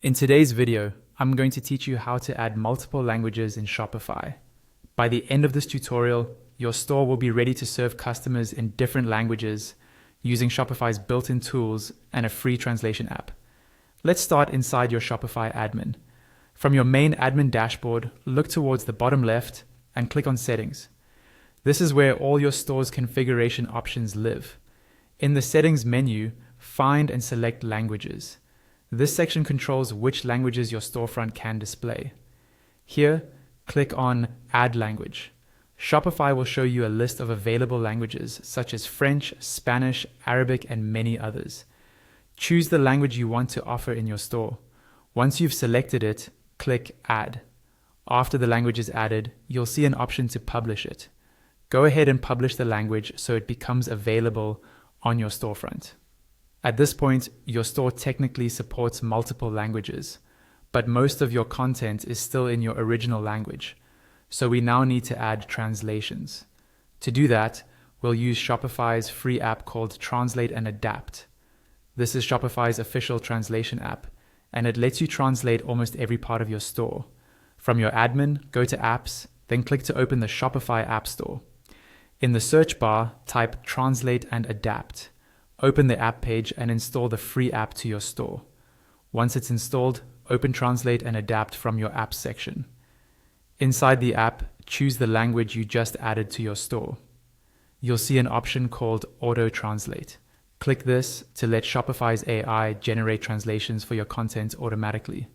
In today's video, I'm going to teach you how to add multiple languages in Shopify. By the end of this tutorial, your store will be ready to serve customers in different languages using Shopify's built-in tools and a free translation app. Let's start inside your Shopify admin. From your main admin dashboard, look towards the bottom left and click on Settings. This is where all your store's configuration options live. In the Settings menu, find and select Languages. This section controls which languages your storefront can display. Here, click on Add Language. Shopify will show you a list of available languages such as French, Spanish, Arabic, and many others. Choose the language you want to offer in your store. Once you've selected it, click Add. After the language is added, you'll see an option to publish it. Go ahead and publish the language so it becomes available on your storefront. At this point, your store technically supports multiple languages, but most of your content is still in your original language, so we now need to add translations. To do that, we'll use Shopify's free app called Translate and Adapt. This is Shopify's official translation app, and it lets you translate almost every part of your store. From your admin, go to Apps, then click to open the Shopify App Store. In the search bar, type Translate and Adapt. Open the app page and install the free app to your store. Once it's installed, open Translate and Adapt from your Apps section. Inside the app, choose the language you just added to your store. You'll see an option called Auto Translate. Click this to let Shopify's AI generate translations for your content automatically.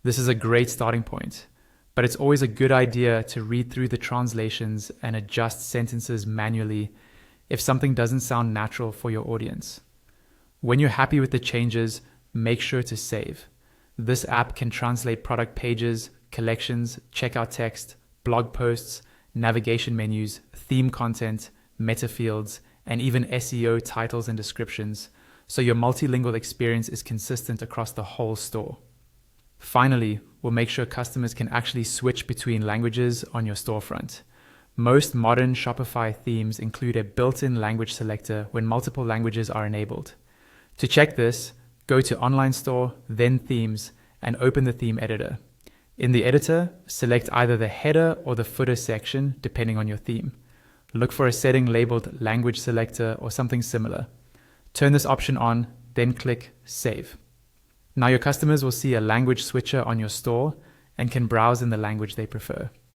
This is a great starting point, but it's always a good idea to read through the translations and adjust sentences manually if something doesn't sound natural for your audience. When you're happy with the changes, make sure to save. This app can translate product pages, collections, checkout text, blog posts, navigation menus, theme content, meta fields, and even SEO titles and descriptions, so your multilingual experience is consistent across the whole store. Finally, we'll make sure customers can actually switch between languages on your storefront. Most modern Shopify themes include a built-in language selector when multiple languages are enabled. To check this, go to Online Store, then Themes, and open the theme editor. In the editor, select either the header or the footer section, depending on your theme. Look for a setting labeled Language Selector or something similar. Turn this option on, then click Save. Now your customers will see a language switcher on your store and can browse in the language they prefer.